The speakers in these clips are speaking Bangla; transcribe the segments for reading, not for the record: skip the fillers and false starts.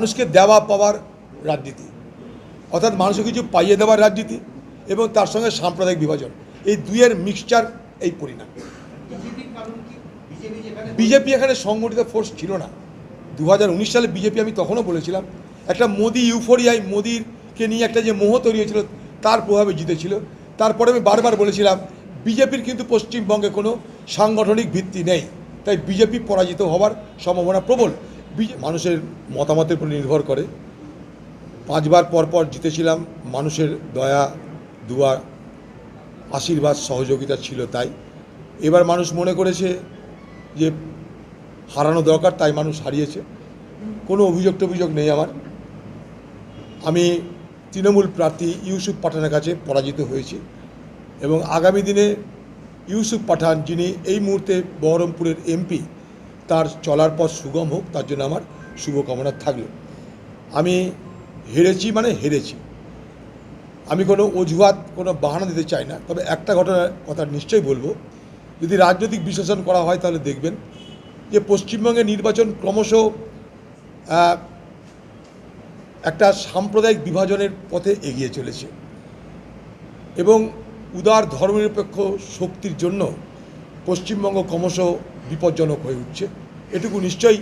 মানুষকে দেওয়া পাওয়ার রাজনীতি, অর্থাৎ মানুষকে কিছু পাইয়ে দেওয়ার রাজনীতি এবং তার সঙ্গে সাম্প্রদায়িক বিভাজন, এই দুইয়ের মিক্সচার এই পরিণাম। বিজেপি এখানে সংগঠিত ফোর্স ছিল না। 2019 সালে বিজেপি, আমি তখনও বলেছিলাম, একটা মোদি ইউফোরিয়ায় মোদিকে নিয়ে একটা যে মোহ তৈরি হয়েছিল তার প্রভাবে জিতেছিল। তারপরে আমি বারবার বলেছিলাম বিজেপির কিন্তু পশ্চিমবঙ্গে কোনো সাংগঠনিক ভিত্তি নেই, তাই বিজেপি পরাজিত হওয়ার সম্ভাবনা প্রবল। মানুষের মতামতের উপর নির্ভর করে। 5 বার পর জিতেছিলাম, মানুষের দয়া দুয়া আশীর্বাদ সহযোগিতা ছিল, তাই এবার মানুষ মনে করেছে যে হারানো দরকার, তাই মানুষ হারিয়েছে। কোনো অভিযোগ নেই আমার। আমি তৃণমূল প্রার্থী ইউসুফ পাঠানের কাছে পরাজিত হয়েছি এবং আগামী দিনে ইউসুফ পাঠান, যিনি এই মুহূর্তে বহরমপুরের এমপি, তার চলার পথ সুগম হোক, তার জন্য আমার শুভকামনা থাকলো। আমি হেরেছি মানে হেরেছি, আমি কোনো অজুহাত কোনো বাহানা দিতে চাই না। তবে একটা ঘটনার কথা নিশ্চয়ই বলবো, যদি রাজনৈতিক বিশ্লেষণ করা হয় তাহলে দেখবেন যে পশ্চিমবঙ্গের নির্বাচন ক্রমশ একটা সাম্প্রদায়িক বিভাজনের পথে এগিয়ে চলেছে এবং উদার ধর্মনিরপেক্ষ শক্তির জন্য পশ্চিমবঙ্গ ক্রমশ বিপজ্জনক হয়ে উঠছে। এটুকু নিশ্চয়ই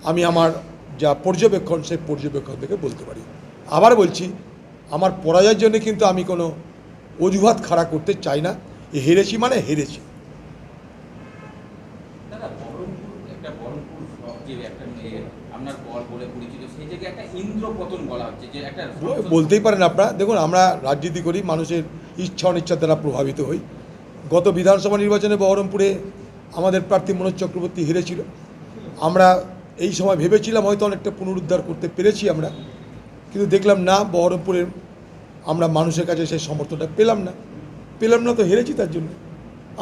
আমি আমার যা পর্যবেক্ষণ, সেই পর্যবেক্ষণ থেকে বলতে পারি। আবার বলছি, আমার পরাজয়ের জন্য কিন্তু আমি কোনো অজুহাত খাড়া করতে চাই না। হেরেছি মানে হেরেছি। বলতেই পারেন আপনারা। দেখুন, আমরা রাজনীতি করি, মানুষের ইচ্ছা অনিচ্ছা দ্বারা প্রভাবিত হই। গত বিধানসভা নির্বাচনে বহরমপুরে আমাদের প্রার্থী মনোজ চক্রবর্তী হেরেছিল। আমরা এই সময় ভেবেছিলাম হয়তো অনেকটা পুনরুদ্ধার করতে পেরেছি আমরা, কিন্তু দেখলাম না, বহরমপুরের আমরা মানুষের কাছে সেই সমর্থনটা পেলাম না তো হেরেছি। তার জন্য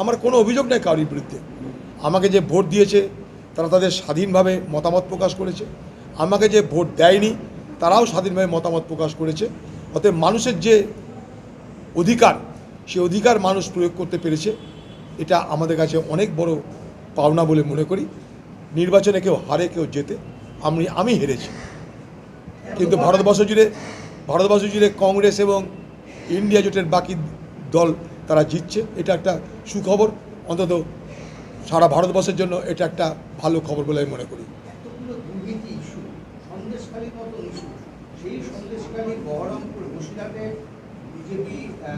আমার কোনো অভিযোগ নেই কারোর বিরুদ্ধে। আমাকে যে ভোট দিয়েছে তারা তাদের স্বাধীনভাবে মতামত প্রকাশ করেছে, আমাকে যে ভোট দেয়নি তারাও স্বাধীনভাবে মতামত প্রকাশ করেছে। অতএব মানুষের যে অধিকার, সে অধিকার মানুষ প্রয়োগ করতে পেরেছে, এটা আমাদের কাছে অনেক বড় পাওনা বলে মনে করি। নির্বাচনে কেউ হারে কেউ জেতে, আমি হেরেছি, কিন্তু ভারতবর্ষ জুড়ে কংগ্রেস এবং ইন্ডিয়া জোটের বাকি দল তারা জিতছে। এটা একটা সুখবর, অন্তত সারা ভারতবর্ষের জন্য এটা একটা ভালো খবর বলে আমি মনে করি।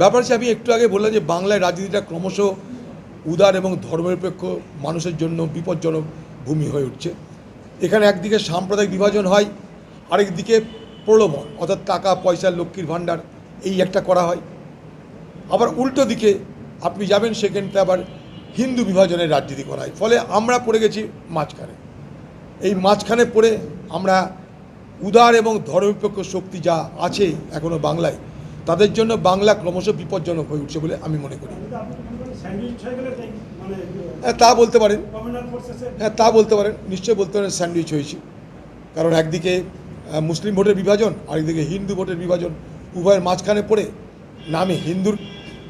ব্যাপার হচ্ছে, আমি একটু আগে বললাম যে বাংলায় রাজনীতিটা ক্রমশ উদার এবং ধর্মনিরপেক্ষ মানুষের জন্য বিপজ্জনক ভূমি হয়ে উঠছে। এখানে একদিকে সাম্প্রদায়িক বিভাজন হয়, আরেকদিকে প্রলোভন, অর্থাৎ টাকা পয়সা, লক্ষ্মীর ভাণ্ডার, এই একটা করা হয়। আবার উল্টো দিকে আপনি যাবেন, সেখানটা আবার হিন্দু বিভাজনের রাজনীতি করা হয়। ফলে আমরা পড়ে গেছি মাঝখানে। এই মাঝখানে পড়ে আমরা উদার এবং ধর্মনিরপেক্ষ শক্তি যা আছে এখনও বাংলায়, তাদের জন্য বাংলা ক্রমশ বিপজ্জনক হয়ে উঠছে বলে আমি মনে করি। হ্যাঁ, তা বলতে পারেন। নিশ্চয়ই বলতে পারেন স্যান্ডউইচ হয়েছে। কারণ একদিকে মুসলিম ভোটের বিভাজন, আরেকদিকে হিন্দু ভোটের বিভাজন, উভয়ের মাঝখানে পড়ে নামে হিন্দুর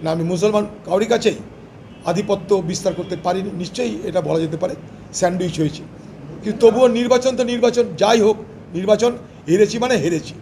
নামে মুসলমান কাউরি কাছেই আধিপত্য বিস্তার করতে পারিনি। নিশ্চয়ই এটা বলা যেতে পারে স্যান্ডউইচ হয়েছে। কিন্তু তবুও নির্বাচন তো নির্বাচন, যাই হোক, নির্বাচন হেরেছি মানে হেরেছি।